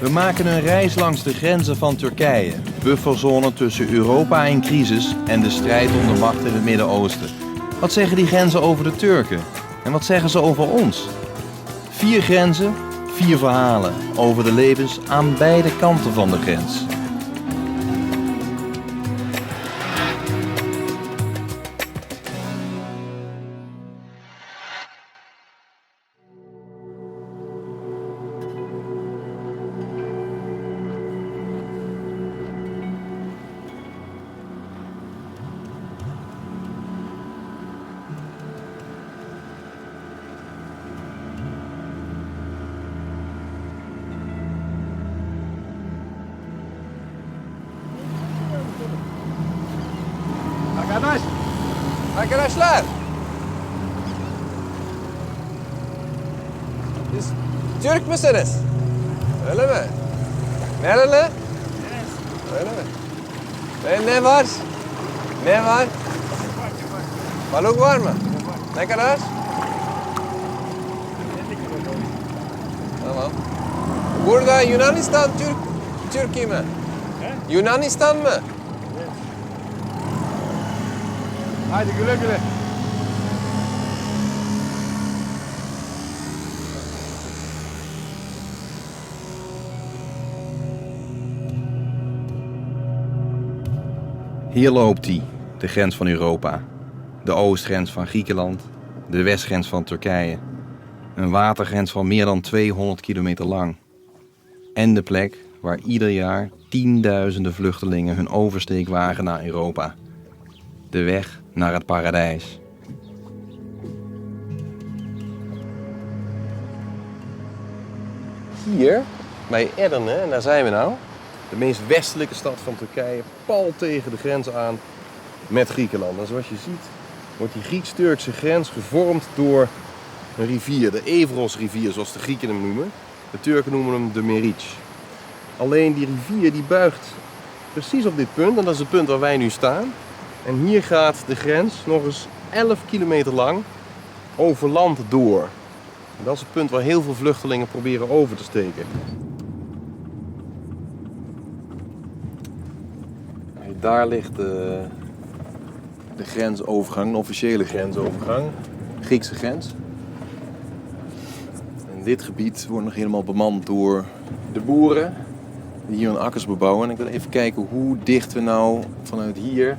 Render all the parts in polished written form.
We maken een reis langs de grenzen van Turkije. Bufferzone tussen Europa in crisis en de strijd om de macht in het Midden-Oosten. Wat zeggen die grenzen over de Turken? En wat zeggen ze over ons? 4 grenzen, 4 verhalen over de levens aan beide kanten van de grens. Arkadaşlar. Siz Türk müsünüz? Öyle mi? Nereli? Evet. Öyle mi? Ne var? Ne var? Balık var mı? Ne kadar? Tamam. Burada Yunanistan Türkiye mi? Yunanistan mı? Hadi güle güle. Hier loopt hij, de grens van Europa. De oostgrens van Griekenland, de westgrens van Turkije. Een watergrens van meer dan 200 kilometer lang. En de plek waar ieder jaar tienduizenden vluchtelingen hun oversteek wagen naar Europa. De weg naar het paradijs. Hier, bij Edirne, en daar zijn we nou. De meest westelijke stad van Turkije, pal tegen de grens aan met Griekenland. En zoals je ziet wordt die Grieks-Turkse grens gevormd door een rivier, de Evrosrivier zoals de Grieken hem noemen. De Turken noemen hem de Meriç. Alleen die rivier die buigt precies op dit punt, en dat is het punt waar wij nu staan. En hier gaat de grens nog eens 11 kilometer lang over land door. En dat is het punt waar heel veel vluchtelingen proberen over te steken. Daar ligt de grensovergang, de officiële grensovergang, de Griekse grens. En dit gebied wordt nog helemaal bemand door de boeren die hier hun akkers bebouwen. En ik wil even kijken hoe dicht we nou vanuit hier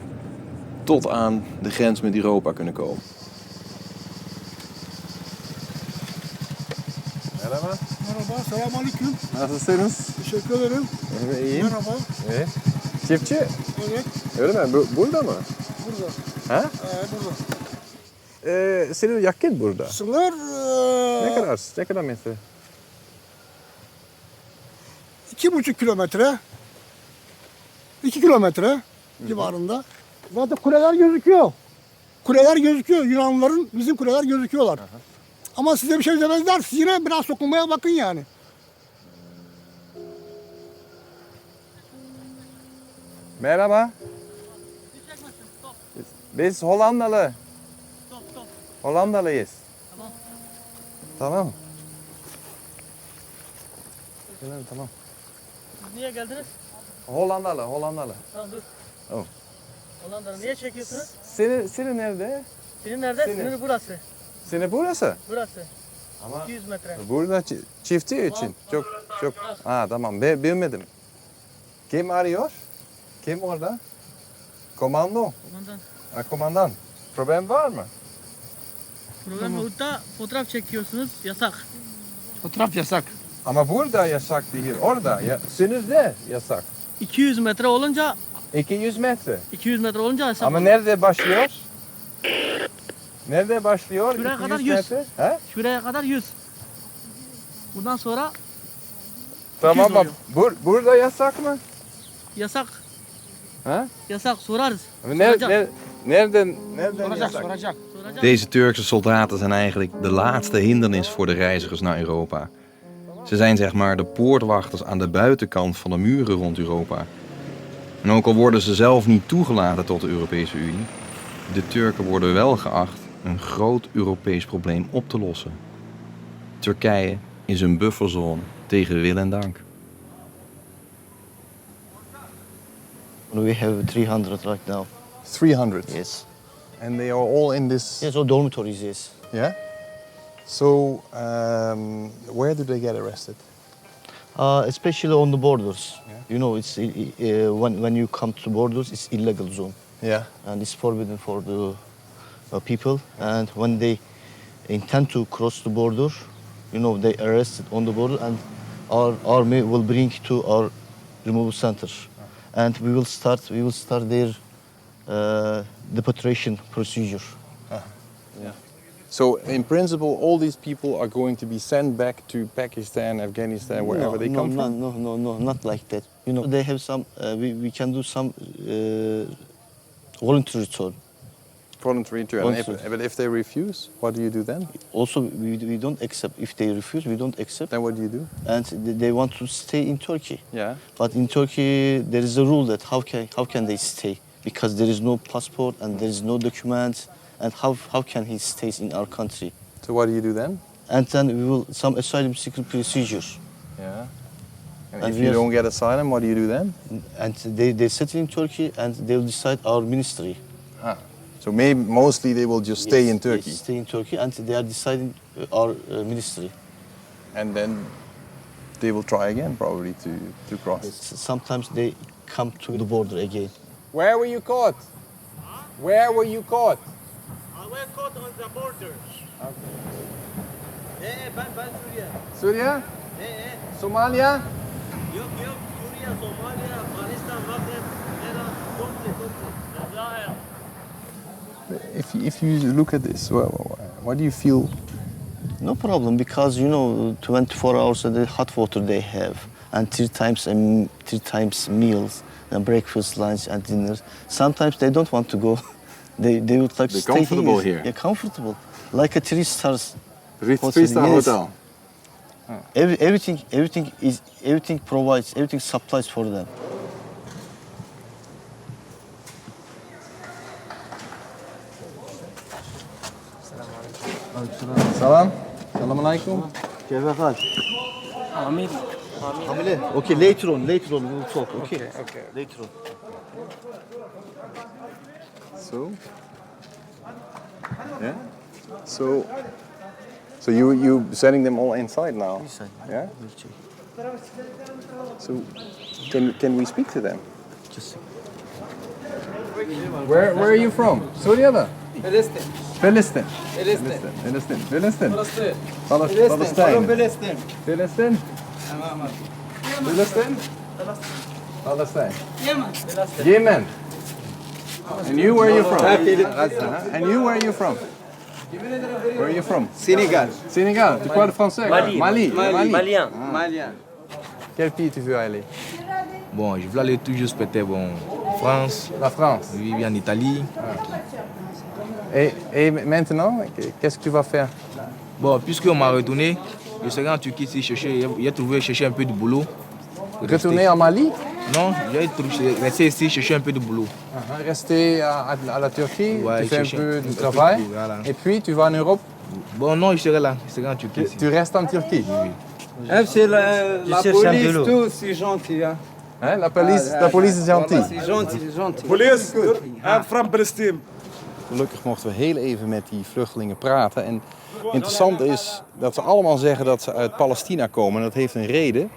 tot aan de grens met Europa kunnen komen. Merhaba. Merhaba, selamünaleyküm. Nasılsınız? Teşekkür ederim. İyiyim. Merhaba. Evet. Çiftçi? Evet, Öyle mi? Burada mı? burada. Ha? Burada. Senin yakın burada. Sınır Ne kadar metre? 2,5 kilometre. 2 kilometre civarında. Zaten kuleler gözüküyor. Kuleler gözüküyor. Yunanlıların bizim kuleler gözüküyorlar. Ama size bir şey demezler. Siz yine biraz sokulmaya bakın yani. Merhaba. Biz Hollandalı. Hollandalıyız. Tamam. Tamam. Tamam. Siz niye geldiniz? Hollandalı. Tamam dur. Tamam. Hollanda'nı niye çekiyorsunuz? Senin nerede? Senin nerede? Senin. Senin burası. Senin burası. Burası. Ama 200 metre. burada çiftçi için çok. Tamam. Bilmedim. Kim arıyor? Kim orada? Komando. Komandan. Komandan. Problem var mı? Program burada fotoğraf çekiyorsunuz. Yasak. Fotoğraf yasak. Ama burada yasak değil. Orada. Sinizde yasak. 200 metre olunca 200 metre. 200 metre olunca yasak. Ama nerede başlıyor? Nerede başlıyor? Şuraya 200 kadar 100. metre. He? Şuraya kadar 100. Bundan sonra Tamam 200 ama burada yasak mı? yasak. Ha? Yasak sorarız. Nereden Soracak, yasak? soracak. Soracağız. Deze Turkse soldaten zijn eigenlijk de laatste hindernis voor de reizigers naar Europa. Ze zijn zeg maar de poortwachters aan de buitenkant van de muren rond Europa. En ook al worden ze zelf niet toegelaten tot de Europese Unie, de Turken worden wel geacht een groot Europees probleem op te lossen. Turkije is een bufferzone tegen wil en dank. We have 300 right now. 300. Yes. And they are all in this. Yes, all dormitories, yes. Yeah. So where do they get arrested? Especially on the borders. Yeah. You know, it's when you come to borders, it's illegal zone. Yeah. And it's forbidden for the people. And when they intend to cross the border, you know, they arrested on the border, and our army will bring to our removal center, and we will start their deportation procedure. So in principle, all these people are going to be sent back to Pakistan, Afghanistan, wherever they come from. No, not like that. You know, they have some. We can do some voluntary return. Voluntary return. Voluntary. But if they refuse, what do you do then? Also, we don't accept. If they refuse, we don't accept. Then what do you do? And they want to stay in Turkey. Yeah. But in Turkey, there is a rule that how can they stay? Because there is no passport and there is no documents. And how can he stay in our country? So what do you do then? And then we will some asylum seeking procedures. Yeah. And And if we you have- don't get asylum, what do you do then? And they settle in Turkey and they will decide our ministry. So maybe mostly they will just stay Yes, in Turkey, yes, stay in Turkey and they are deciding our ministry. and then they will try again probably to cross. Sometimes they come to the border again. Where were you caught? Where were you caught? I was caught on the border. Ben Suriye. Syria? Somalia? Yok Suriye, Somaliya, Afganistan, Maghreb, Iran, komple. If you look at this, what do you feel? No problem, because you know 24 hours a day hot water they have, and three times meals, and breakfast, lunch, and dinner. Sometimes they don't want to go. They would like to They're stay comfortable here. Yeah, comfortable, like a 3-star Three-star yes. hotel. Everything provides, everything supplies for them. Salam. Salam alaikum. Okay, later on we will talk. Okay. Later on. So. Yeah. So you setting them all inside now? Inside. Yeah. We'll check. So can we speak to them? Just Where are you from? Syria? Palestine. Palestine. Palestine. Palestine. Palestine. Palestine. Palestine. Palestine. Palestine. Palestine. Yemen. And you, where are you from? And you, where are you from? Where are you from? Sénégal. Sénégal. Tu parles français? Mali. Malien. Quel pays tu veux aller? Bon, je veux aller tout juste peut-être en France, La France. oui, en Italie. Et maintenant, qu'est-ce que tu vas faire? Bon, puisqu'on m'a retourné, je serai en Turquie si chercher un peu de boulot. Retourner en Mali? Non, rester ici, chercher un peu de boulot. Rester à la Turquie, Ouais, tu fais un chercher peu un de peu travail, de boulot, voilà. et puis tu vas en Europe, Bon, non, je serai là, je serai en Turquie. ici. tu restes en Turquie. C'est la police, tout, c'est gentil. Hein. Hein, la police is gentille. C'est gentil, c'est gentil. Police, I'm from Palestine. Gelukkig mochten we heel even met die vluchtelingen praten. En interessant is dat ze allemaal zeggen dat ze uit Palestina komen. En dat heeft een reden.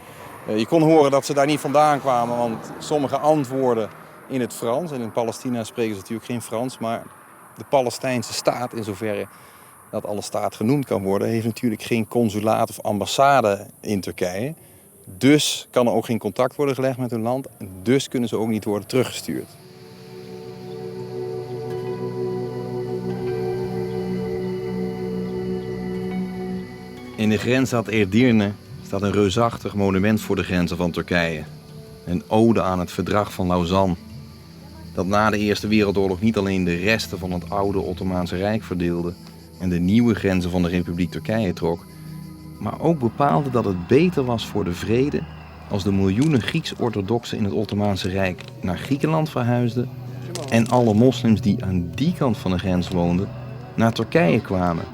Je kon horen dat ze daar niet vandaan kwamen, want sommige antwoorden in het Frans. En in Palestina spreken ze natuurlijk geen Frans, maar de Palestijnse staat, in zoverre dat alle staat genoemd kan worden, heeft natuurlijk geen consulaat of ambassade in Turkije. Dus kan er ook geen contact worden gelegd met hun land. En dus kunnen ze ook niet worden teruggestuurd. In de grensstad Edirne staat een reusachtig monument voor de grenzen van Turkije. Een ode aan het verdrag van Lausanne. Dat na de Eerste Wereldoorlog niet alleen de resten van het oude Ottomaanse Rijk verdeelde en de nieuwe grenzen van de Republiek Turkije trok, maar ook bepaalde dat het beter was voor de vrede als de miljoenen Grieks-orthodoxen in het Ottomaanse Rijk naar Griekenland verhuisden en alle moslims die aan die kant van de grens woonden naar Turkije kwamen.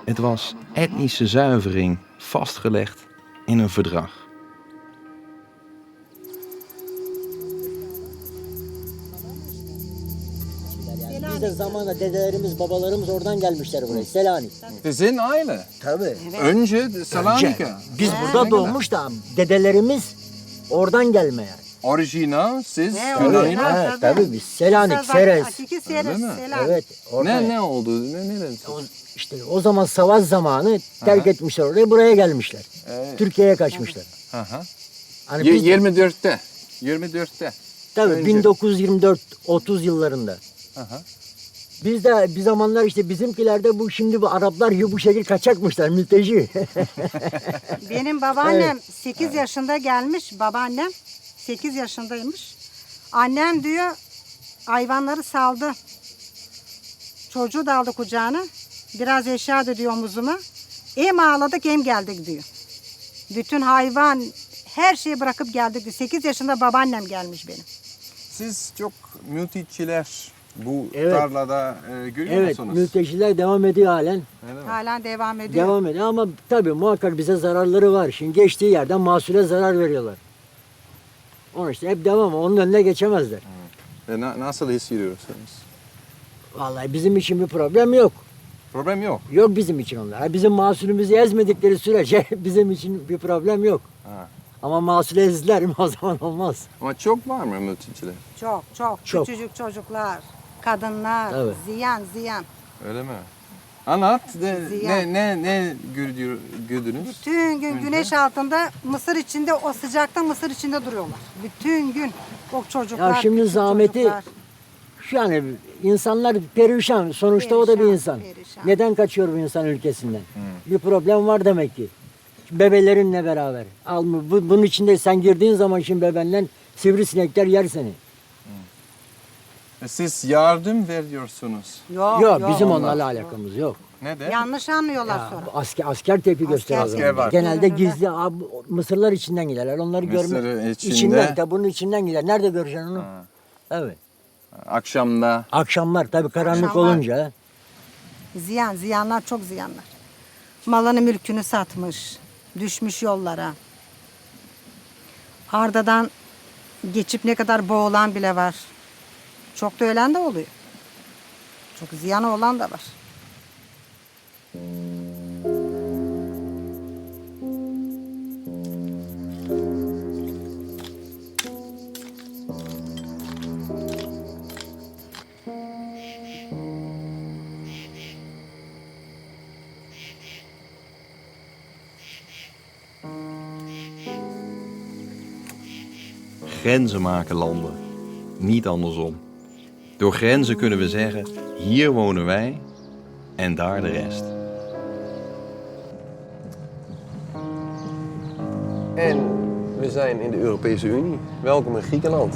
Het was etnische zuivering vastgelegd in een verdrag. yani. Biz de zamanla dedelerimiz, babalarımız oradan gelmişler buraya. Selanik. Sizin aile. Tabii. Önce Salonika. Biz burada doğmuş da dedelerimiz oradan gelme yani. Orijinal siz Evet, Salonika. tabii biz Selanik, Seres. Öyle mi? Evet. Orada. Ne oldu? Ne? İşte o zaman savaş zamanı terk etmişler orayı, buraya gelmişler. Evet. Türkiye'ye kaçmışlar. Aha. Hani biz de, 24'te. 24'te. tabii önce. 1924-30 yıllarında. Aha. Biz de bir zamanlar işte bizimkilerde bu şimdi bu Araplar gibi bu şekil kaçakmışlar, mülteci. Benim babaannem 8 yaşında gelmiş, babaannem 8 yaşındaymış. Annem diyor hayvanları saldı. Çocuğu da aldı kucağına. Biraz eşya da diyor omuzuma. Hem ağladık hem geldik diyor. Bütün hayvan, her şeyi bırakıp geldik diyor. 8 yaşında babaannem gelmiş benim. Siz çok mülteciler bu Evet. tarlada görüyor Evet, musunuz? mülteciler devam ediyor halen. Öyle mi? Halen devam ediyor. Devam ediyor ama tabii muhakkak bize zararları var. Şimdi geçtiği yerden mahsule zarar veriyorlar. Onun işte hep devam, onun önüne geçemezler. Ve nasıl hissediyorsunuz? Vallahi bizim için bir problem yok. Problem yok. Yok bizim için onlar. Bizim mahsulümüzü ezmedikleri sürece bizim için bir problem yok. Ha. Ama mahsulü ezdiler mi o zaman olmaz. Ama çok var mı mülteciler? Çok. Çok. Küçücük çocuklar, kadınlar, Evet. ziyan. Öyle mi? Anlat. Ziyan. Ne gördünüz? Bütün gün güneş altında, mısır içinde, o sıcakta mısır içinde duruyorlar. Bütün gün o çocuklar. Ya şimdi küçük zahmeti- çocuklar. Yani insanlar perişan. Sonuçta o da bir Perişan, insan. perişan. Neden kaçıyor bu insan ülkesinden? Bir problem var demek ki. Bebelerinle beraber. Bunun içinde sen girdiğin zaman şimdi bebenle sivrisinekler yer seni. Siz yardım veriyorsunuz. Yok bizim onlarla alakamız yok. Neden? Yanlış anlıyorlar Ya, sonra. asker tepki gösteriyor. Asker var. Genelde gizli mısırlar içinden giderler. Onları Mısırı görme. içinde. Tabii bunun içinden gider. Nerede göreceksin onu? Evet. Akşamda. Akşamlar tabii karanlık Akşamlar. olunca. Ziyanlar çok ziyanlar. Malını mülkünü satmış, düşmüş yollara. Ardadan geçip ne kadar boğulan bile var. Çok da ölen de oluyor. Çok ziyanı olan da var. Grenzen maken landen, niet andersom. Door grenzen kunnen we zeggen, hier wonen wij en daar de rest. En we zijn in de Europese Unie. Welkom in Griekenland.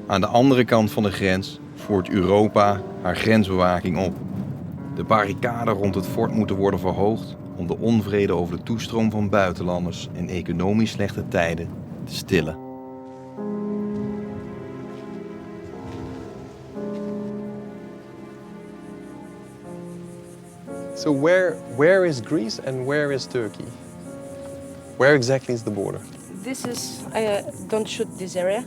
Aan de andere kant van de grens voert Europa haar grensbewaking op. De barricaden rond het fort moeten worden verhoogd om de onvrede over de toestroom van buitenlanders in economisch slechte tijden te stillen. So where is Greece and where is Turkey? Where exactly is the border? This is, don't shoot this area.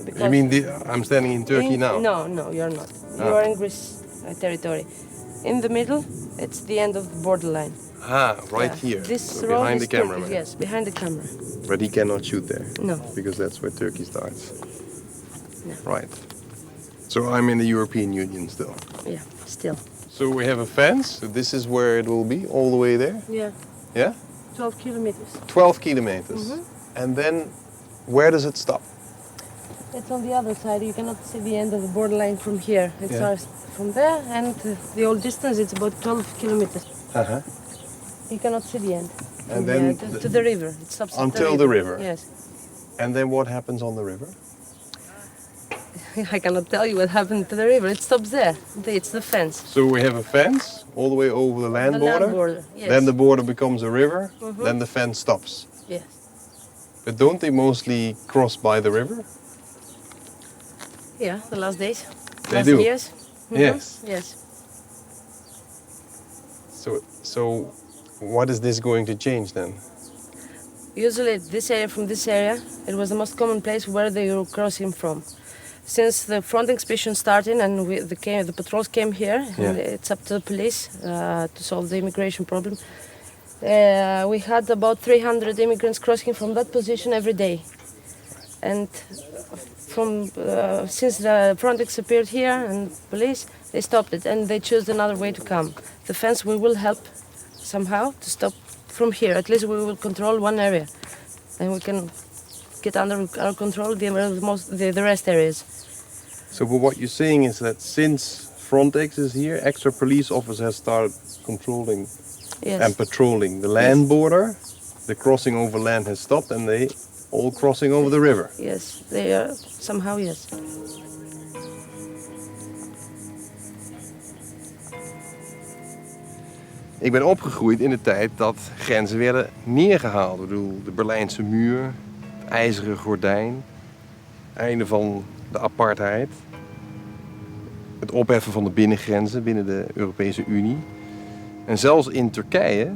Because You mean I'm standing in Turkey now? No, you're not. You Ah. are in Greece territory. In the middle, it's the end of the borderline. Ah, right Yeah. here, This so road behind is the cameraman. Turkey, yes, behind the camera. But he cannot shoot there. No. Because that's where Turkey starts. No. Right. So I'm in the European Union still. Yeah, still. So we have a fence. So this is where it will be, all the way there. Yeah, Yeah? 12 kilometers. 12 kilometers. And then where does it stop? It's on the other side. You cannot see the end of the borderline from here. It Yeah. starts from there, and the whole distance it's about 12 kilometers. Uh-huh. You cannot see the end. And From then there to the river. It stops at Until the river. Yes. And then what happens on the river? I cannot tell you what happened to the river. It stops there. It's the fence. So we have a fence all the way over the land The border. land border, yes. Then the border becomes a river. Then the fence stops. Yes. But don't they mostly cross by the river? Yeah, the last days. They last do? years. Yes. Yes. So what is this going to change then? Usually this area, from this area, it was the most common place where they were crossing from. since the front inspection started and the patrols came here, and Yeah. it's up to the police to solve the immigration problem. We had about 300 immigrants crossing from that position every day. And since the Frontex appeared here and police, they stopped it and they chose another way to come. The fence we will help somehow to stop from here. At least we will control one area, and we can get under our control the rest areas. So what you're saying is that since Frontex is here, extra police officers have started controlling Yes. and patrolling the land border. The crossing over land has stopped and they all crossing over the river. Yes, they are somehow, yes. Ik ben opgegroeid in de tijd dat grenzen werden neergehaald. Ik bedoel, de Berlijnse muur, het ijzeren gordijn, einde van de apartheid, het opheffen van de binnengrenzen binnen de Europese Unie. En zelfs in Turkije,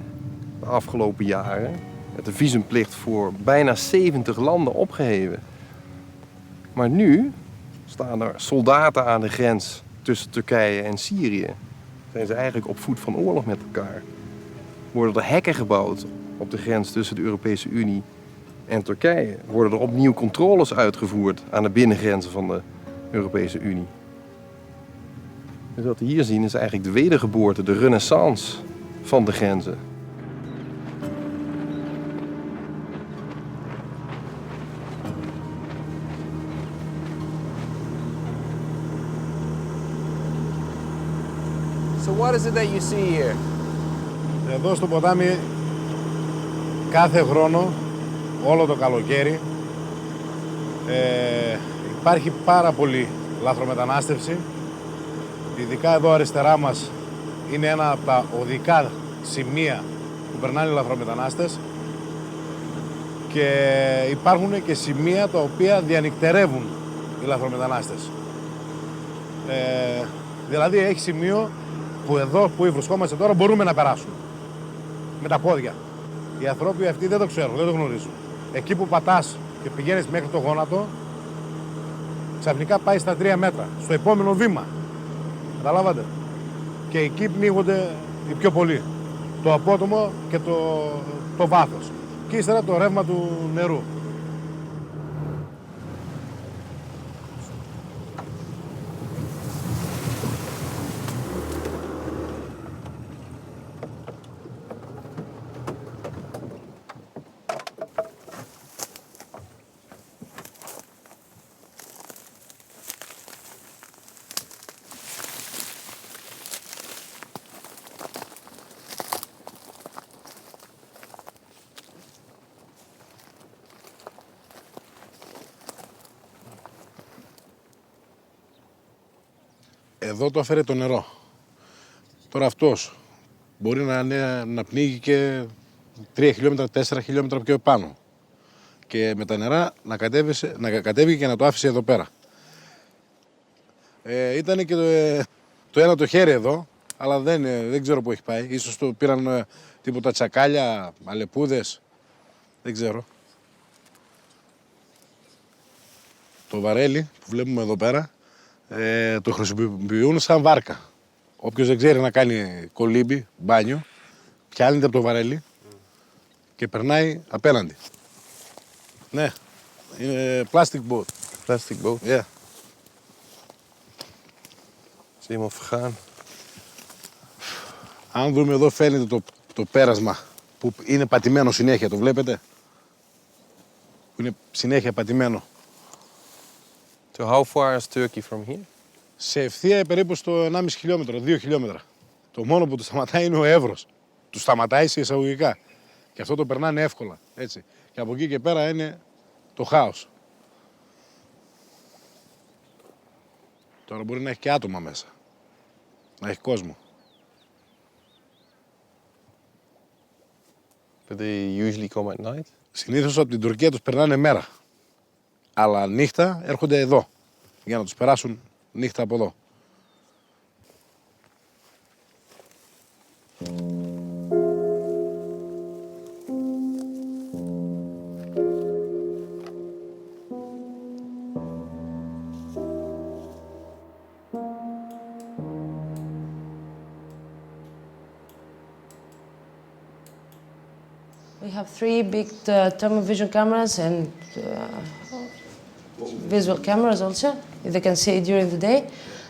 de afgelopen jaren, werd de visumplicht voor bijna 70 landen opgeheven. Maar nu staan er soldaten aan de grens tussen Turkije en Syrië. Zijn ze eigenlijk op voet van oorlog met elkaar. Worden er hekken gebouwd op de grens tussen de Europese Unie en Turkije. Worden er opnieuw controles uitgevoerd aan de binnengrenzen van de Europese Unie. Dus wat we hier zien is eigenlijk de wedergeboorte, de renaissance van de grenzen. So what is it that you see here? Εδώ στο ποτάμι κάθε χρόνο, όλο το καλοκαίρι, υπάρχει πάρα πολύ λαθρομετανάστευση. Ειδικά εδώ αριστερά μας είναι ένα από τα οδικά σημεία που περνάνε οι λαθρομετανάστες και υπάρχουν και σημεία τα οποία διανυκτερεύουν οι λαθρομετανάστες. Δηλαδή έχει σημείο που εδώ που βρισκόμαστε τώρα μπορούμε να περάσουμε με τα πόδια. Οι ανθρώποι αυτοί δεν το ξέρουν, δεν το γνωρίζουν. Εκεί που πατάς και πηγαίνεις μέχρι το γόνατο, ξαφνικά πάει στα 3 μέτρα, στο επόμενο βήμα. Καταλάβατε. Και εκεί πνίγονται οι πιο πολλοί. Το απότομο και το βάθος. Και ύστερα το ρεύμα του νερού. Εδώ το έφερε το νερό. Τώρα αυτός μπορεί να πνίγει και 3 χιλιόμετρα, 4 χιλιόμετρα πιο επάνω. Και με τα νερά να κατέβηκε και να το άφησε εδώ πέρα. Ήταν και το ένα το χέρι εδώ, αλλά δεν ξέρω πού έχει πάει. Ίσως το πήραν τίποτα τσακάλια, αλεπούδες, δεν ξέρω. Το βαρέλι που βλέπουμε εδώ πέρα, το χρησιμοποιούν σαν βάρκα. Όποιος δεν ξέρει να κάνει κολύμπι, μπάνιο, πιάνεται από το βαρέλι και περνάει απέναντι. Ναι, είναι plastic boat. Plastic boat. Yeah. Het is helemaal vergaan. Αν δούμε εδώ φαίνεται το πέρασμα που είναι πατημένο συνέχεια, το βλέπετε. Που είναι συνέχεια πατημένο. So how far is Turkey from here? Σε ευθεία περίπου στο 1,5 χιλιόμετρο, 2 χιλιόμετρα. Το μόνο που του σταματάει είναι ο Εύρος. Του σταματάει σε εισαγωγικά. Και αυτό το περνάνε εύκολα. Έτσι. Και από εκεί και πέρα είναι το χάος. Τώρα μπορεί να έχει και άτομα μέσα. Να έχει κόσμο. But they usually come at night? Συνήθως από την Τουρκία τους περνάνε μέρα. Αλλά νύχτα έρχονται εδώ. Για να τους περάσουν νύχτα από εδώ. have 3 big thermovision cameras and visual cameras also. They can see it during the day.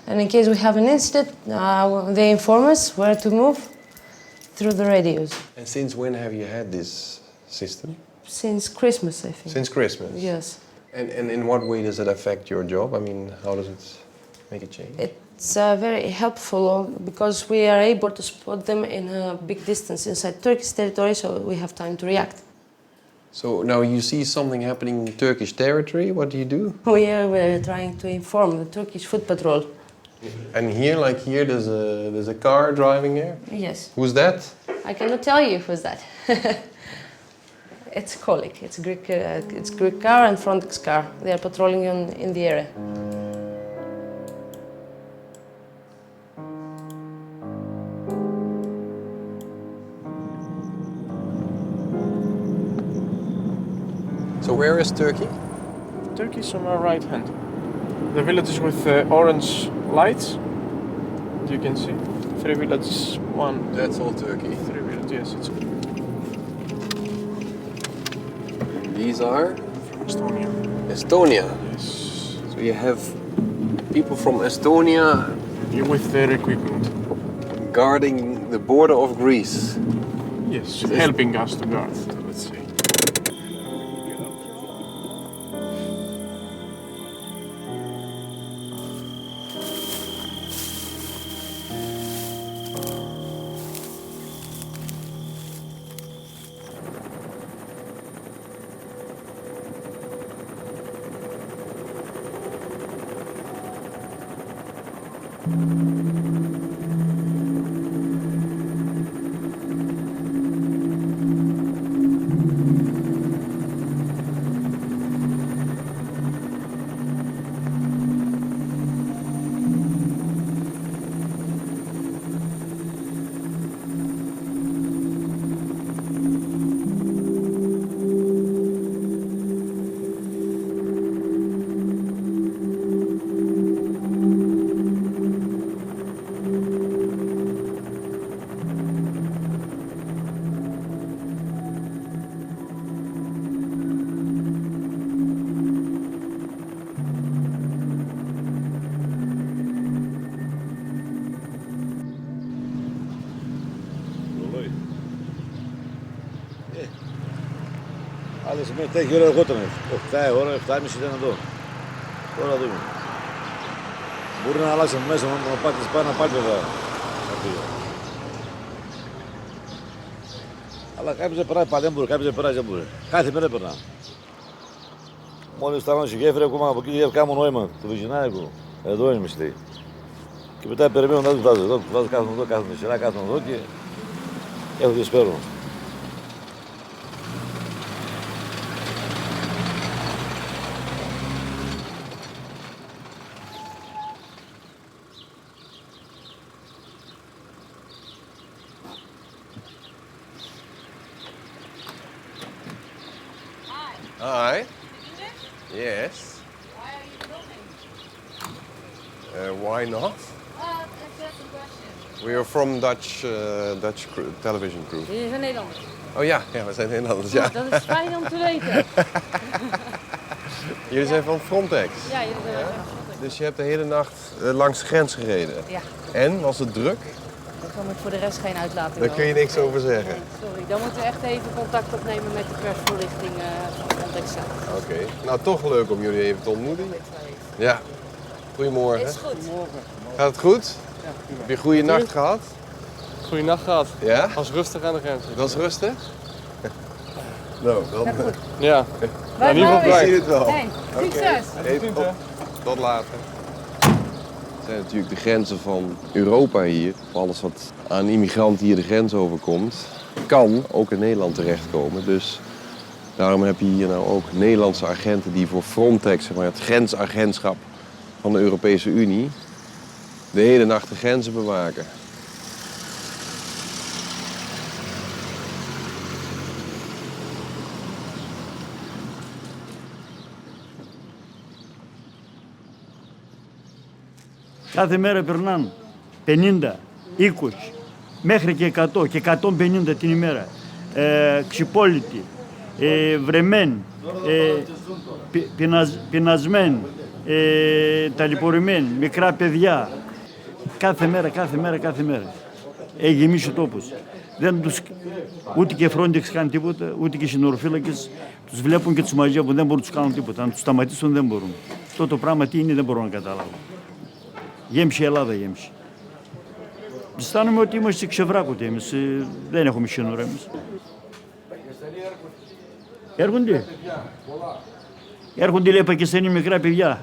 And in case we have an incident, they inform us where to move through the radios. And since when have you had this system? Since Christmas, I think. Since Christmas? Yes. And in what way does it affect your job? I mean, how does it make a change? It's very helpful because we are able to spot them in a big distance inside Turkish territory, so we have time to react. So now you see something happening in Turkish territory, what do you do? We're trying to inform the Turkish foot patrol. And here, like here, there's a car driving there? Yes. Who's that? I cannot tell you who's that. It's Kolik. It's Greek car and Frontex car. They are patrolling in the area. So where is Turkey? Turkey is on our right hand. The villages with orange lights, you can see. 3 villages, 1. That's all Turkey. 3 villages, yes, it's all. These are? From Estonia. Estonia? Yes. So you have people from Estonia with their equipment. Guarding the border of Greece. Yes, helping us to guard, let's say. Άλλες μέρες 10 ώρα εγώ τον έφυγα. 8 ώρα, 7,5 ήταν εδώ. Τώρα δούμε. Μπορεί να αλλάξει μέσα, να πάτησε πάνω, πάλι βέβαια θα πήγα. Αλλά κάποιος δεν περάει πάλι, δεν μπορεί, κάποιος δεν περάει, δεν μπορεί. Κάθε μέρα περνά. Μόλις φτάνω στη γέφυρα, ακόμα από εκεί κάνω νόημα, το Βυζινάικο. Εδώ είναι μισθή. Και μετά περιμένω να τους βάζω εδώ, τους βάζω κάθομαι εδώ, κάθομαι σειρά, κάθομαι εδώ και έχω δυσπέρω. Hi. Yes. Why are you filming? Why not? That's a question. We are from Dutch television crew. Jullie zijn Nederlanders. Oh ja, we zijn Nederlanders, ja. Dat is fijn om te weten. Jullie zijn van Frontex? Ja, jullie zijn van Frontex. Dus je hebt de hele nacht langs de grens gereden? Ja. En, was het druk? Daar kan ik voor de rest geen uitlating Daar kun je niks over zeggen. Sorry, dan moeten we echt even contact opnemen met de persvoorlichting van Frontex. Oké. Nou, toch leuk om jullie even te ontmoeten. Ja. Goedemorgen. Is goed. Gaat het goed? Ja, prima. Heb je een goede nacht gehad? Goeie nacht gehad. Ja? Was rustig aan de grens. Dat is rustig? Nou, dan... Ja. Nou, in ieder geval blij. Ik zie het wel. Hey, succes! Hey, tot later. Het zijn natuurlijk de grenzen van Europa hier. Alles wat aan immigranten hier de grens overkomt, kan ook in Nederland terechtkomen. Dus daarom heb je hier nou ook Nederlandse agenten die voor Frontex, zeg maar, het grensagentschap van de Europese Unie, de hele nacht de grenzen bewaken. Κάθε μέρα περνάνε 50, 20, μέχρι και 100 και 150 την ημέρα. ξυπόλυτοι, βρεμένοι, πεινασμένοι, ταλαιπωρημένοι, μικρά παιδιά. Κάθε μέρα. Έχει γεμίσει ο τόπος. Ούτε και Frontex κάνει τίποτα, ούτε και οι συνοροφύλακες τους βλέπουν και τους μαζεύουν, δεν μπορούν να τους κάνουν τίποτα. Να τους σταματήσουν δεν μπορούν. Αυτό το πράγμα τι είναι δεν μπορώ να καταλάβω. Γέμισε η Ελλάδα, γέμισε. Αισθάνομαι ότι είμαστε ξεβράκωτοι εμείς, δεν έχουμε σύνορα εμείς. Έρχονται λέει Πακιστανοί μικρά παιδιά.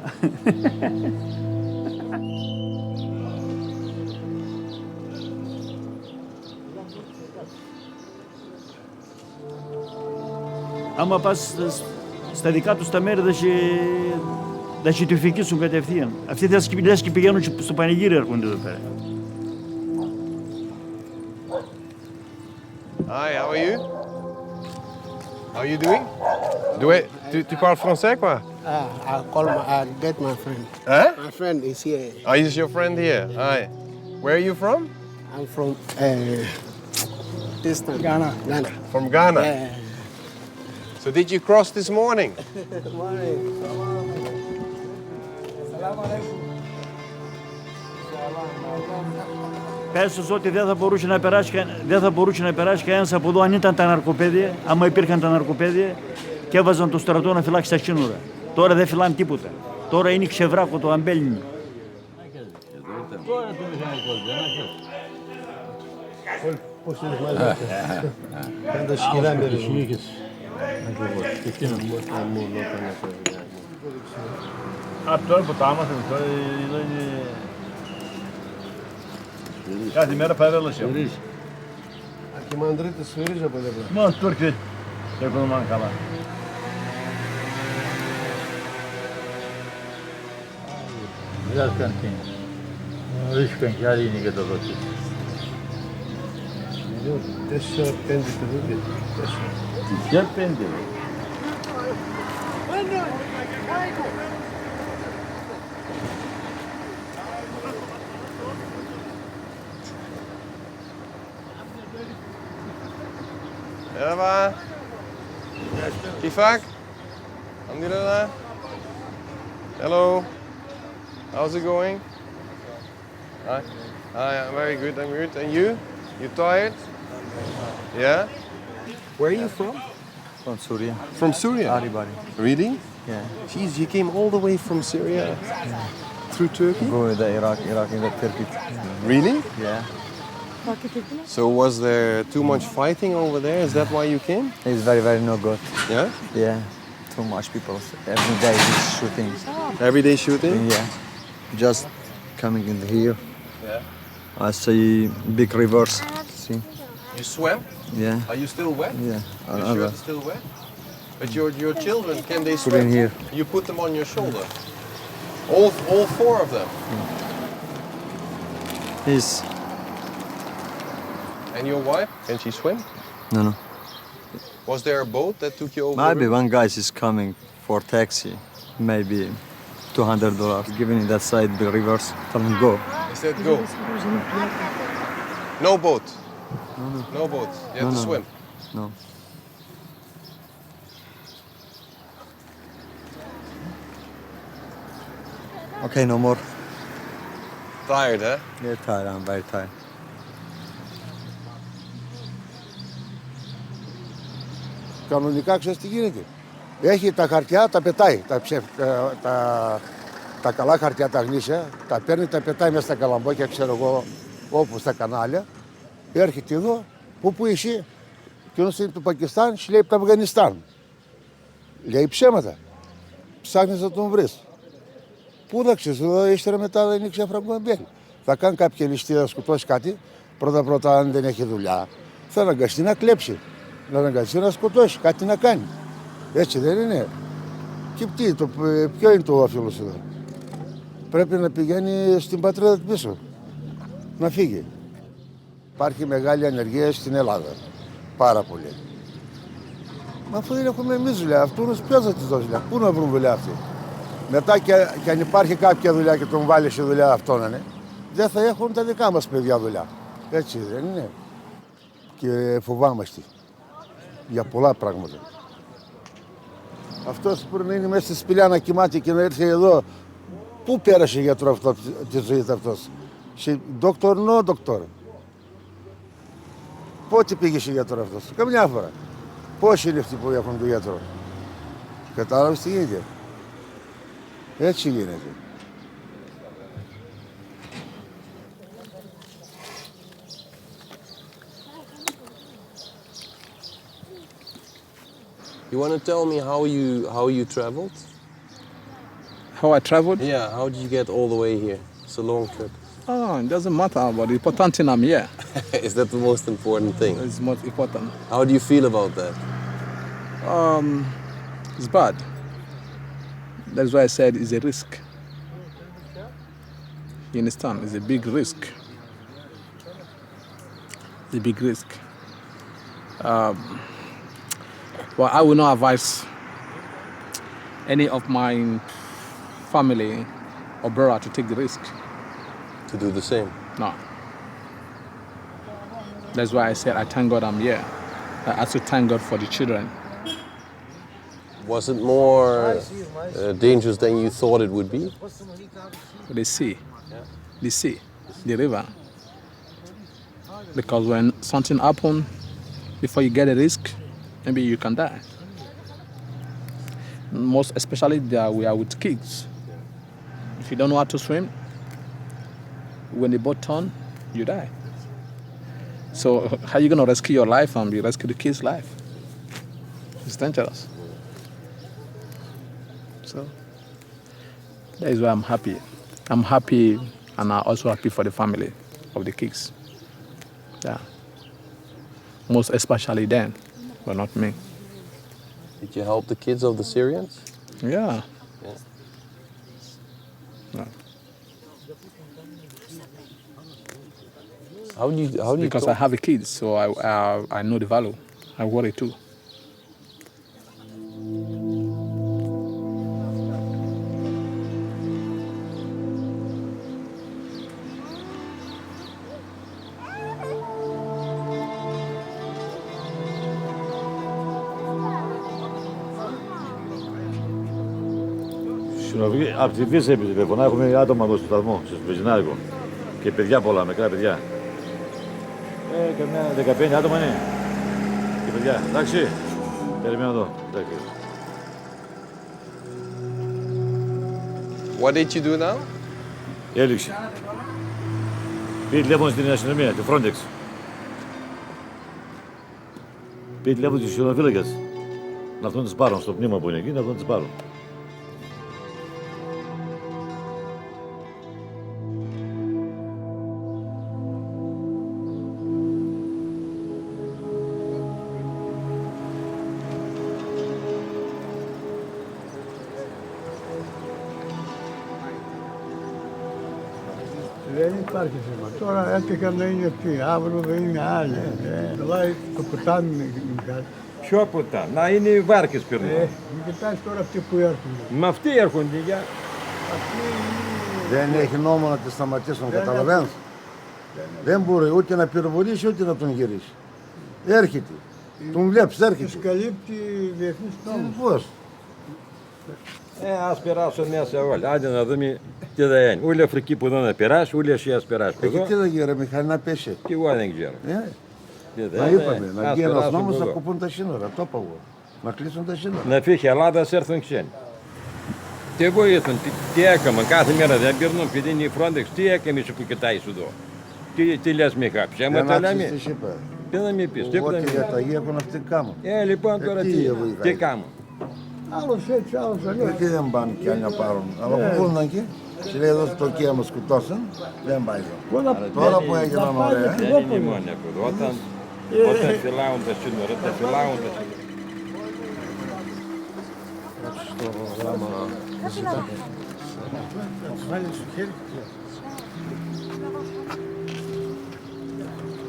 Άμα πας στα δικά τους τα μέρη θα σε τυφικήσουν κατευθείαν. Αυτοί λες και πηγαίνουν στο πανηγύρι έρχονται εδώ πέρα. Hi, how are you? How are you doing? Tu parles français, quoi? I get my friend. Huh? My friend is here. Oh, is your friend here? Hi. Where are you from? I'm from Ghana. From Ghana? Yeah. So did you cross this morning? Πες τους ότι δεν θα μπορούσε να περάσει κανένας από εδώ αν ήταν τα ναρκοπαίδια, άμα υπήρχαν τα ναρκοπαίδια και έβαζαν το στρατό να φυλάξει τα σύνορα. Τώρα δεν φυλάνε τίποτα. Τώρα είναι ξεβράκωτο, αμπέλινο. Από τώρα που τα άμαθα, τώρα είναι... Κάθε μέρα παρέλαση. Και μαντρίτες σφυρίζει από εδώ. Μόνο Τούρκοι δεν οικονομάνε καλά. Biraz kantin. 3 yani yine kadar oldu. 4-5 τουρκοί. Gel pendi. Merhaba. Kifak? Alhamdulillah. Hello. How's it going? Hi. Hi, I'm very good, I'm good. And you? You tired? Yeah? Where are you from? From Syria. From Syria? Everybody. Really? Yeah. Jeez, you came all the way from Syria through Turkey? Go with the Iraq and the Turkey. Really? Yeah. So was there too much fighting over there? Is that why you came? It's very, very no good. Yeah? Yeah. Too much people. Every day is shooting. Every day shooting? Yeah. Just coming in here. Yeah. I see big rivers. See? You swam? Yeah. Are you still wet? Yeah. Your shirt is still wet? But your children, can they Put swim? in here. You put them on your shoulder? All 4 of them? He's... And your wife, can she swim? No. Was there a boat that took you over? Maybe one guy is coming for taxi. Maybe $200. Giving that side the rivers. Tell him go. He said go. No boat? No. No boat. You have to swim? No. Okay, no more. Tired, huh? Yeah, tired. I'm very tired. Κανονικά ξέρεις τι γίνεται. Έχει τα χαρτιά, τα πετάει. Τα καλά χαρτιά, τα γνήσια, τα παίρνει, τα πετάει μέσα στα καλαμπόκια, ξέρω εγώ, όπου στα κανάλια. Έρχεται εδώ, πού είσαι, εκείνος είναι του Πακιστάν, σου λέει από το Αφγανιστάν. Λέει ψέματα. Ψάχνεις να τον βρεις. Πού θα ξέρεις, εδώ ύστερα μετά δεν είναι ξεφραγκομπέλ. Θα κάνει κάποια ληστεία να σκοτώσει κάτι, πρώτα αν δεν έχει δουλειά, θα αναγκαστεί να κλέψει. Να αναγκαστεί να σκοτώσει, κάτι να κάνει. Έτσι δεν είναι. Και ποιο είναι το όφελος εδώ. Πρέπει να πηγαίνει στην πατρίδα του πίσω. Να φύγει. Υπάρχει μεγάλη ανεργία στην Ελλάδα. Πάρα πολύ. Μα αφού δεν έχουμε εμείς δουλειά, αυτούς ποιος θα τους δώσει δουλειά, πού να βρουν δουλειά αυτοί. Μετά και αν υπάρχει κάποια δουλειά και τον βάλει σε δουλειά αυτόν, δεν θα έχουν τα δικά μας παιδιά δουλειά. Έτσι δεν είναι. Και φοβάμαστε. για πολλά πράγματα. Αυτός που είναι μέσα στη σπηλιά να κοιμάται και να έρθει εδώ, πού πέρασε γιατρό αυτό, τη ζωή του αυτός? Σε ντόκτορ, νο ντόκτορ. Πότε πήγε σε γιατρό αυτός? Καμιά φορά. Πόσοι είναι αυτοί που έχουν τον γιατρό? Κατάλαβες τι γίνεται? Έτσι γίνεται. You want to tell me how you traveled? How I traveled? Yeah, how did you get all the way here? It's a long trip. Oh, it doesn't matter, but the important thing I'm here. Is that the most important thing? It's most important. How do you feel about that? It's bad. That's why I said it's a risk. You understand? It's a big risk. It's a big risk. Well, I will not advise any of my family or brother to take the risk. To do the same? No. That's why I said I thank God I'm here. I also thank God for the children. Was it more dangerous than you thought it would be? The sea, the river. Because when something happens, before you get a risk, maybe you can die. Most especially there we are with kids. If you don't know how to swim, when the boat turn, you die. So how are you going to rescue your life and you rescue the kid's life? It's dangerous. So that is why I'm happy. I'm happy and I'm also happy for the family of the kids. Yeah. Most especially them, but not me. Did you help the kids of the Syrians? Yeah. Yeah. Yeah. How do you Because I have a kid, so I know the value. I worry too. Από τη Δύση τηλεφωνά έχουμε άτομα εδώ στο σταθμό, στο Βεζινάρικο. Και παιδιά πολλά, μικρά παιδιά. Καμιά 15 άτομα είναι. Και παιδιά, εντάξει. Περιμένω εδώ. Εντάξει. What did you do now? Έληξη. Πήγε τηλέφωνο στην αστυνομία, τη Frontex. Πήγε τηλέφωνο στους χιονοφύλακες. Να αυτόν τις πάρουν στο πνεύμα που είναι εκεί, να αυτόν τις πάρουν. Δεν υπάρχει θέμα. Τώρα έτυχαν να είναι αυτοί, αύριο δεν είναι άλλοι. Μιλάει το ποτάμι. Ποιο ποτάμι? Να είναι οι βάρκες περνούν. Μην κοιτάς τώρα αυτοί που έρχονται. Μα αυτοί έρχονται για... Δεν έχει νόμο να τη σταματήσουν, καταλαβαίνεις. Δεν μπορεί ούτε να πυροβολήσει ούτε να τον γυρίσει. Έρχεται. Τον βλέπεις, έρχεται. Τους καλύπτει διεθνής νόμος. Πώς. Ας περάσουν μέσα όλοι. Άντε να δούμε τι θα είναι. Όλη η Αφρική που εδώ να περάσει, όλη η Ασία ας περάσει. Εκεί τι θα γίνει, μηχανή να πέσει. Και εγώ δεν ξέρω. Να είπαμε, να βγει ένας νόμος να κοπούν τα σύνορα. Το είπα εγώ. Να κλείσουν τα σύνορα. Να φύγει η Ελλάδα, ας έρθουν ξένοι. Τι βοηθούν, τι έκαμε, κάθε μέρα δεν παίρνουν επειδή είναι η Frontex, τι έκαμε που κοιτάει σου εδώ. Τι λες Μιχά, ψέματα λέμε. Τι να μην πεις, τίποτα Ό,τι διαταγή έχουν αυτοί κάνουν. Λοιπόν τώρα τι κάνουν. Άλλος έτσι, άλλος αλλιώς. Γιατί δεν πάνε κι άλλοι να πάρουν. Αλλά που πούν εκεί, σου λέει εδώ στο Τουρκία μας σκουτώσαν, δεν πάει εδώ. Τώρα που έγιναν ωραία. Δεν είναι μόνο αυτό. Όταν φυλάουν τα σύνορα, τα φυλάουν τα σύνορα. Στο γράμμα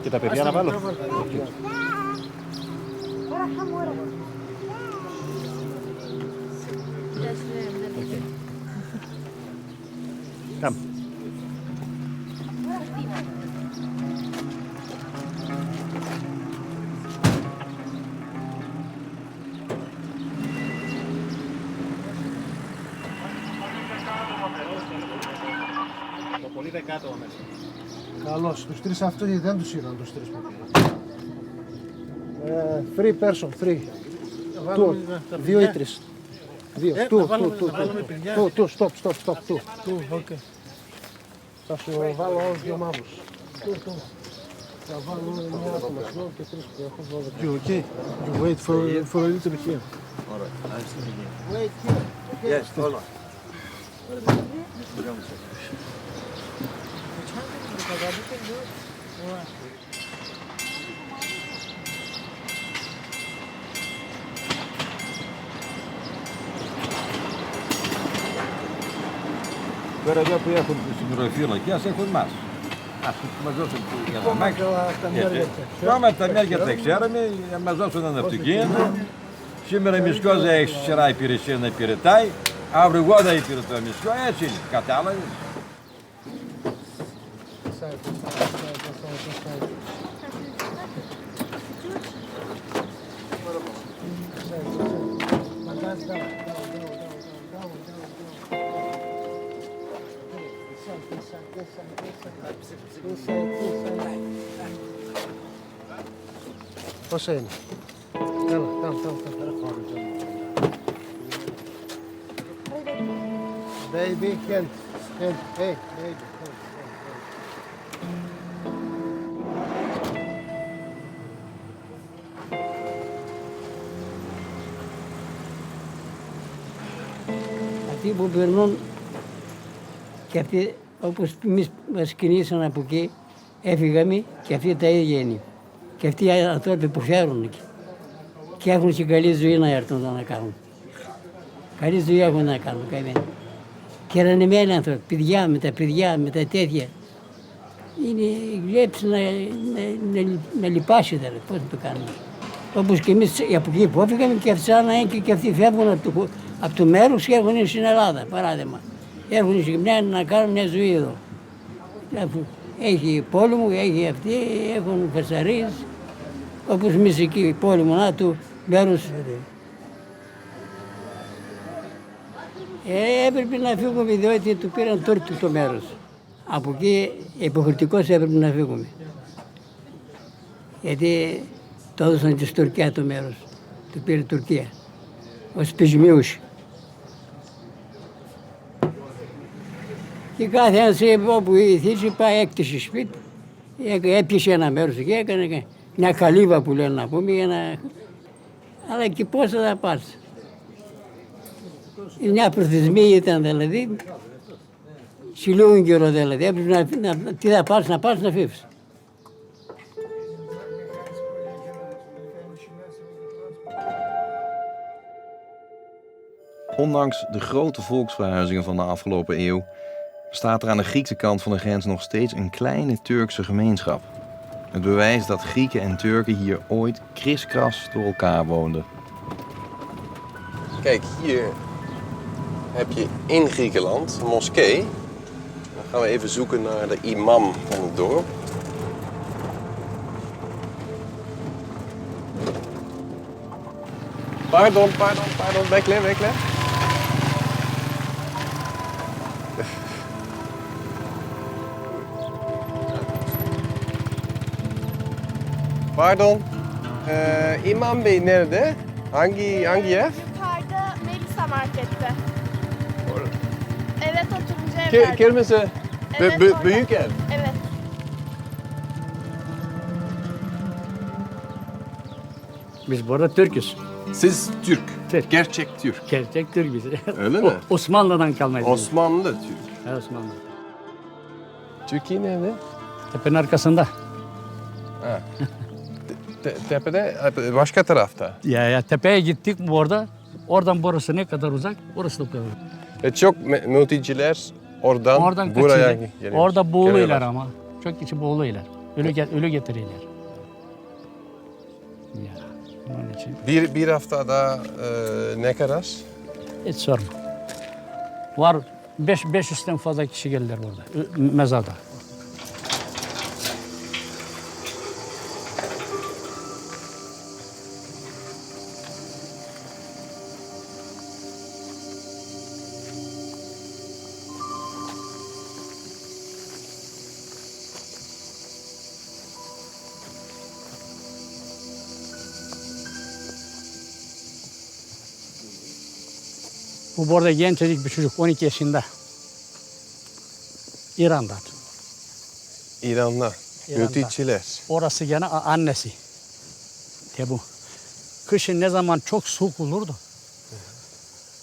Και τα παιδιά να βάλω. Come. μπείτε κάτω μέσα. Καλώς. Τους τρεις αυτούς δεν τους είδαν τους τρεις που πήγαν. Free person, free. Two. Δύο ή τρεις. Δύο. Two, stop. Okay. Θα σου βάλω όλους δύο μαύρους. Θα βάλω μια άτομο και τρεις που έχω 12. You okay? You wait for a little bit here. Alright, I'm sitting here. Wait here. Yes, hold on. Τώρα εδώ που έχουν τους συντροφύλακες έχουν μας. Ας μας δώσουν για τα μάξια. Ακόμα τα μέρια τα ξέραμε, μας δώσουν ένα αυτοκίνητο. Σήμερα η Μισκόζα έχει σειρά υπηρεσία να υπηρετάει. Αύριο εγώ θα υπηρετώ Μισκό, έτσι είναι. Κατάλαβες. Πόσα είναι? Έλα, κάμε. Baby, hand, hey, baby, hand. Αυτοί που περνούν και αυτοί όπως εμείς μας κινήσαν από εκεί, έφυγαμε και αυτοί τα ίδια είναι. Και αυτοί οι άνθρωποι που φέρουν εκεί. Και έχουν και καλή ζωή να έρθουν εδώ να κάνουν. Καλή ζωή έχουν να κάνουν. Και ερανημένοι άνθρωποι, παιδιά με τα τέτοια. Είναι βλέπεις να λυπάσαι δηλαδή, πώς να το κάνουμε. Όπως και εμείς από εκεί που έφυγαμε και αυτοί και αυτοί φεύγουν από το μέρος και έρχονται στην Ελλάδα, παράδειγμα. Έρχονται συγκεκριμένα να κάνουν μια ζωή εδώ. Έχει πόλεμο, έχει αυτοί, έχουν φασαρίες. Όπως εμείς εκεί πόλεμο, να του μέρος. Έπρεπε να φύγουμε διότι του πήραν τώρα το μέρος. Από εκεί υποχρεωτικώς έπρεπε να φύγουμε. Γιατί το έδωσαν της Τουρκία το μέρος. Το πήρε η Τουρκία. Ως πεισμίους. Και κάθε ένας όπου ήθισε πάει έκτισε σπίτι. Έπιασε ένα μέρος εκεί, έκανε μια καλύβα που λένε να πούμε. Αλλά και πώς θα τα πας. Μια προθεσμία ήταν δηλαδή. Σε λίγο καιρό δηλαδή. Έπρεπε τι θα πας, να φύγεις. Ondanks de grote volksverhuizingen van de afgelopen eeuw bestaat er aan de Griekse kant van de grens nog steeds een kleine Turkse gemeenschap. Het bewijst dat Grieken en Turken hier ooit kriskras door elkaar woonden. Kijk, hier heb je in Griekenland een moskee. Dan gaan we even zoeken naar de imam van het dorp. Pardon, bekle. Pardon, İmam Bey nerede? Hangi ev? Yukarıda Melisa Market'te. Evet, o turuncu evlerde. Kırmızı, Evet, orada. büyük ev. Evet. Biz burada Türk'üz. Siz Türk. Gerçek Türk. Gerçek Türk biz. Öyle mi? Osmanlı'dan kalmayız. Osmanlı Türk. Evet, Osmanlı. Türkiye nerede? Tepenin arkasında. Ha. Tepede, başka tarafta. Ya tepeye gittik bu orada. Oradan burası ne kadar uzak? Burası da kadar. Çok mülteciler oradan buraya kaçınca. geliyor. Orada boğuluyorlar Geliyorlar. ama. Çok kişi boğuluyorlar. Ölü getiriyorlar. Ya onun için. Bir haftada ne kadar? Hiç sorma. Var 500'ten fazla kişi geldiler burada. Mezarda. Bu burada gencecik bir çocuk 12 yaşında. İran'da. İran'da. Mülteciler. Orası gene annesi. Tebu. Kışın ne zaman çok soğuk olurdu.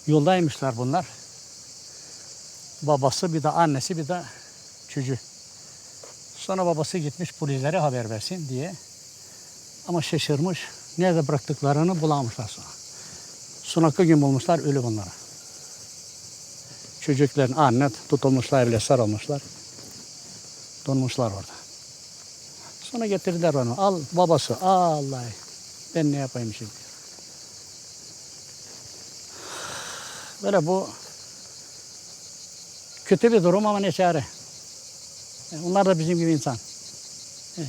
Yoldaymışlar bunlar. Babası bir de annesi bir de çocuğu. Sonra babası gitmiş polislere haber versin diye. Ama şaşırmış. Nerede bıraktıklarını bulamamışlar sonra. Sonraki gün bulmuşlar ölü bunlara. Çocukların anne tutulmuşlar bile sarılmışlar. Donmuşlar orada. Sonra getirdiler onu. Al babası. Allah. Ben ne yapayım şimdi? Böyle bu kötü bir durum ama ne çare. Onlar da bizim gibi insan.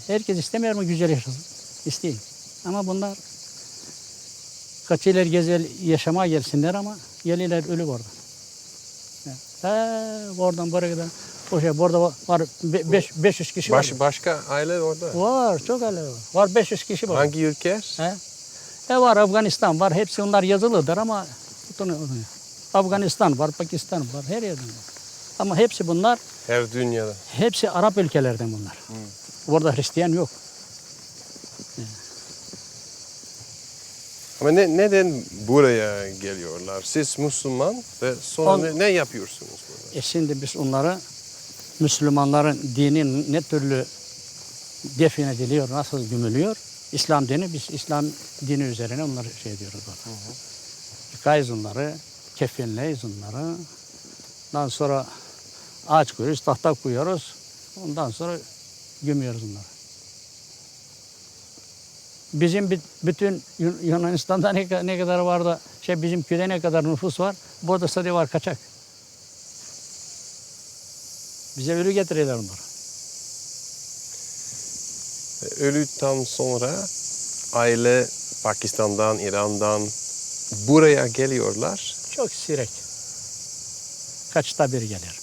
Herkes istemiyor mu güzel yaşasın? İsteyeyim. Ama bunlar kaçıyla güzel yaşamaya gelsinler ama gelirler ölü orada. Oradan buraya kadar. Burada var 500 kişi var. Başka aile orada? Var, çok aile var. Var 500 kişi var. Hangi ülke? Var Afganistan var. Hepsi onlar yazılıdır ama Afganistan var, Pakistan var, her yerden var. Ama hepsi bunlar. Her dünyada. Hepsi Arap ülkelerden bunlar. Orada Hristiyan yok. Ama neden buraya geliyorlar? Siz Müslüman ve sonra ne yapıyorsunuz burada? Şimdi biz onları Müslümanların dini ne türlü defin ediliyor, nasıl gömülüyor? İslam dini, biz İslam dini üzerine onları şey ediyoruz burada. Yıkayız onları, kefenleyiz onları. Ondan sonra ağaç koyuyoruz, tahta koyuyoruz. Ondan sonra gömüyoruz onları. Bizim bütün Yunanistan'da ne kadar var da bizim köyde ne kadar nüfus var, burada sadece var kaçak. Bize ölü getiriyorlar onları. Ölüden sonra aile Pakistan'dan, İran'dan buraya geliyorlar. Çok sirek. Kaçta bir gelir.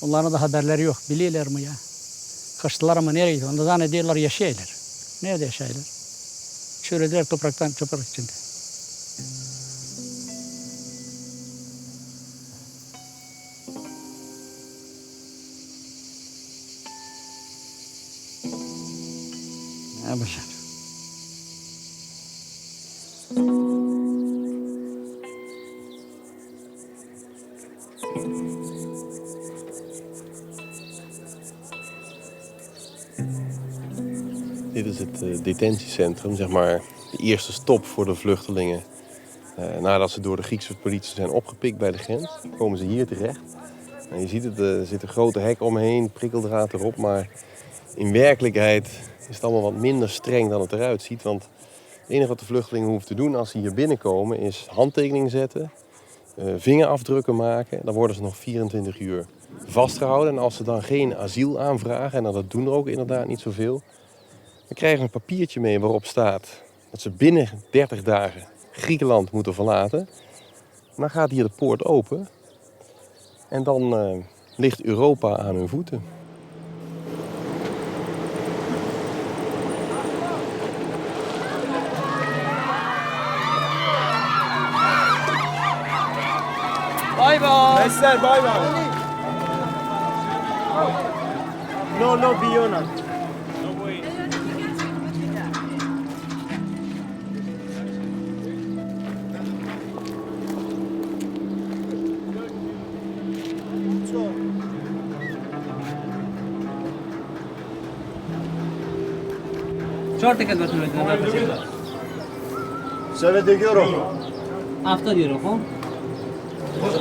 Onların da haberleri yok. Biliyorlar mı ya? Kaçtılar ama nereye gidiyor? Onda zannediyorlar yaşayırlar. Nerede yaşayırlar? Çürüdüler toprak içinde. Ne yapacağım? Dit is het detentiecentrum, zeg maar de eerste stop voor de vluchtelingen. Nadat ze door de Griekse politie zijn opgepikt bij de grens, komen ze hier terecht. En je ziet het, er zit een grote hek omheen, prikkeldraad erop. Maar in werkelijkheid is het allemaal wat minder streng dan het eruit ziet. Want het enige wat de vluchtelingen hoeven te doen als ze hier binnenkomen is handtekening zetten, vingerafdrukken maken. Dan worden ze nog 24 uur vastgehouden. En als ze dan geen asiel aanvragen, en dat doen er ook inderdaad niet zoveel, dan krijgen ze een papiertje mee waarop staat dat ze binnen 30 dagen Griekenland moeten verlaten. En dan gaat hier de poort open. En dan ligt Europa aan hun voeten. Bye bye. Mesler bye bye. No, Fiona. Short ticket बताओ 70 euro. After euro خب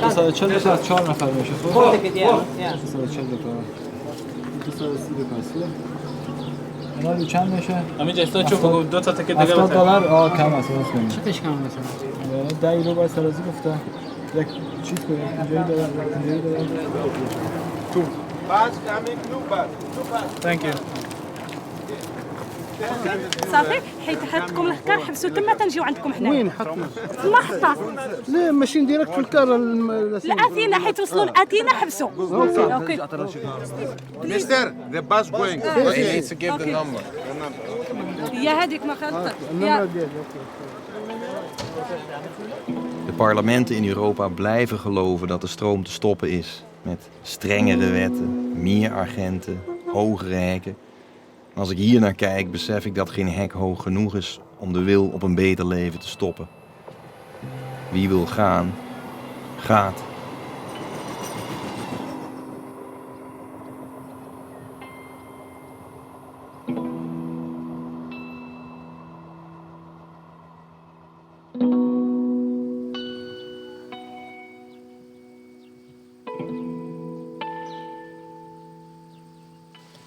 240 تا 4 نفر میشه خب Short ticket yeah 240 تا 230 پاسیه اینا چند میشه همین جستا چوب دو تا تکت دیگه $70 کم است راست میگی چقدر کم مثلا 10 یورو باید سرازی گفته یک چیز کنه اینجایی داره اینجایی داره تو Pass coming, blue pass. Thank you صافي حيت حطكم الكار حبسوا تما تنجيو عندكم حنا. وين حطنا؟ في المحطة. لا ماشي ديريكت في الكار. لأثينا حيت وصلوا لأثينا حبسوا. اوكي. Mister, the bus going. He needs to give the number. هي هذيك ما خلطت. De parlementen in Europa blijven geloven dat de stroom te stoppen is. Met strengere wetten, meer agenten, hogere hekken. En als ik hier naar kijk, besef ik dat geen hek hoog genoeg is om de wil op een beter leven te stoppen. Wie wil gaan, gaat.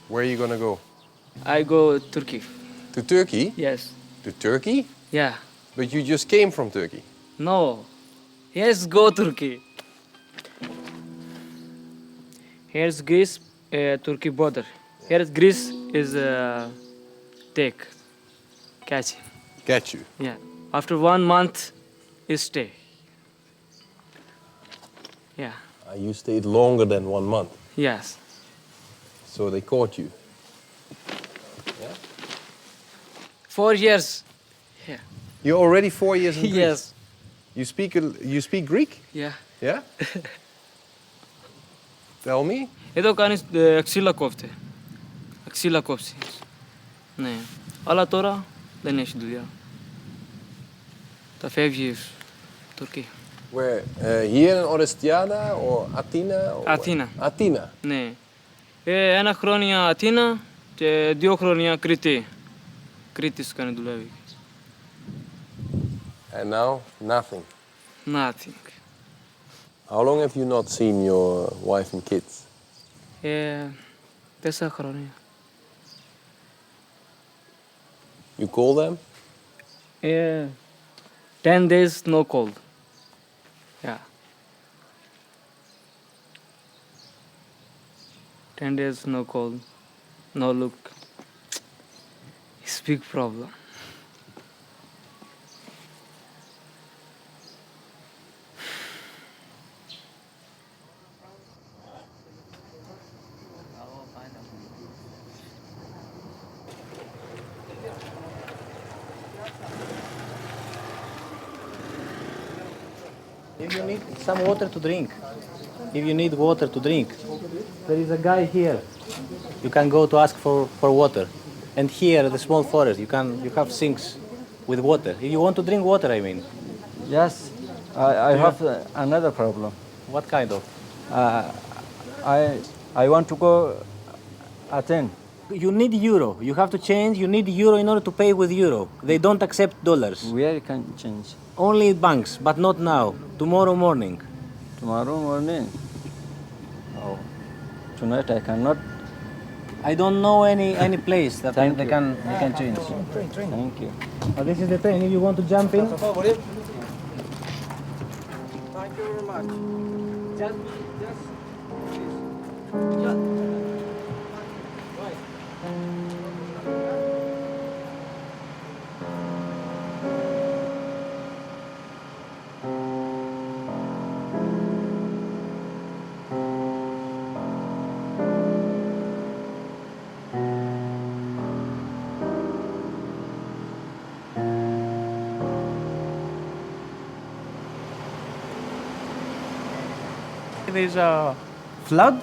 Where are you gonna go? I go Turkey. To Turkey? Yes. To Turkey? Yeah. But you just came from Turkey. No. Yes, go Turkey. Here's Greece, Turkey border. Here's Greece is take, catch. Catch you. Yeah. After 1 month, you stay. Yeah. You stayed longer than 1 month. Yes. So they caught you. 4 years. Yeah. You're already 4 years in Greece? Yes. You speak Greek? Yeah. Yeah? Tell me. Εδώ κάνεις ξύλα κόφτε. Ξύλα κόψεις. Ναι. Αλλά τώρα δεν έχει δουλειά. Τα φεύγεις Τουρκία. Where? Here in Orestiada or Athena? Or Αθήνα. Athena. Ναι. 1 χρόνια Αθήνα και 2 χρόνια Κρήτη. Κρήτης κάνει δουλεύει. And now, nothing. Nothing. How long have you not seen your wife and kids? 4 χρόνια. You call them? 10 days no cold. Yeah. 10 days no cold, no look. It's big problem. If you need some water to drink, there is a guy here. You can go to ask for water. And here, the small forest, you have sinks with water. If you want to drink water, I mean. Yes, I have another problem. What kind of? I want to go Athens. You need euro. You have to change. You need euro in order to pay with euro. They don't accept dollars. Where can change? Only banks, but not now. Tomorrow morning. Tomorrow morning? Oh, tonight I cannot. I don't know any place that they can change. Thank you. This is the train. If you want to jump in. Thank you very much. There is a flood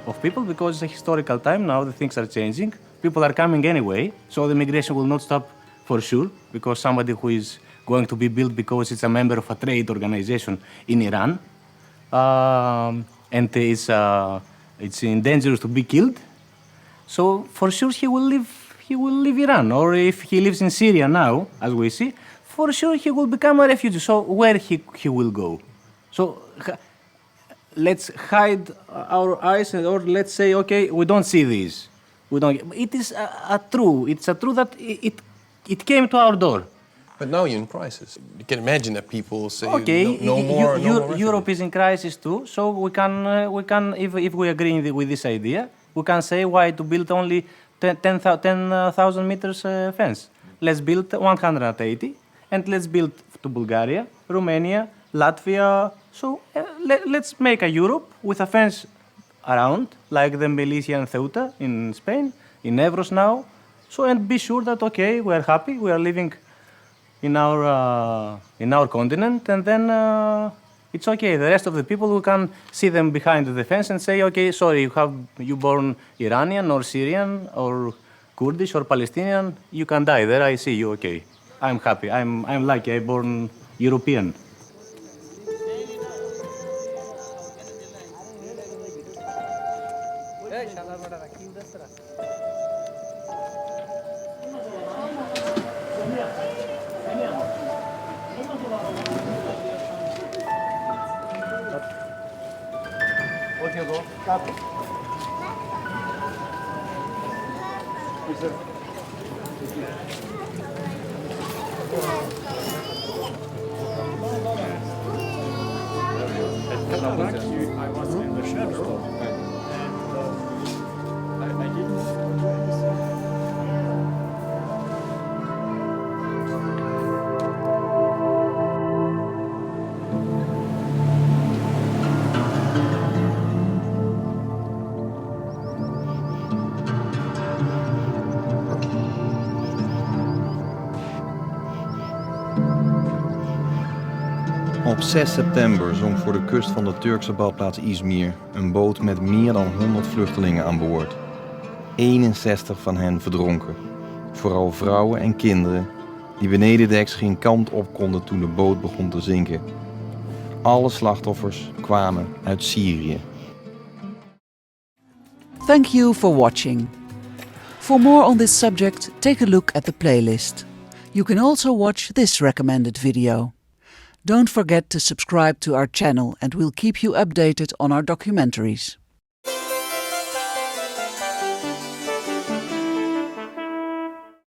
of people because it's a historical time now. The things are changing. People are coming anyway, so the migration will not stop for sure because somebody who is going to be built because it's a member of a trade organization in Iran, and it's in danger to be killed. So for sure he will leave Iran, or if he lives in Syria now, as we see, for sure he will become a refugee. So where he will go? So let's hide our eyes, or let's say, okay, we don't see this. We don't. It is a true. It's a true that it came to our door. But now you're in crisis. You can imagine that people say, okay, no more Europe is in crisis too. So we can if we agree with this idea, we can say why to build only 10,000 meters fence. Let's build 180 and let's build to Bulgaria, Romania, Latvia. So let's make a Europe with a fence around, like the Melilla and Ceuta in Spain, in Evros now. So and be sure that okay, we are happy, we are living in our continent, and then it's okay. The rest of the people, we can see them behind the fence and say, okay, sorry, you born Iranian or Syrian or Kurdish or Palestinian, you can die there. I see you. Okay, I'm happy. I'm lucky. I born European. Όχι εδώ, κάτω. I was in the shadow and I didn't. Op 6 september zonk voor de kust van de Turkse badplaats Izmir een boot met meer dan 100 vluchtelingen aan boord. 61 van hen verdronken. Vooral vrouwen en kinderen die benedendeks geen kant op konden toen de boot begon te zinken. Alle slachtoffers kwamen uit Syrië. Thank you for watching. For more on this subject, take a look at the playlist. You can also watch this recommended video. Don't forget to subscribe to our channel and we'll keep you updated on our documentaries.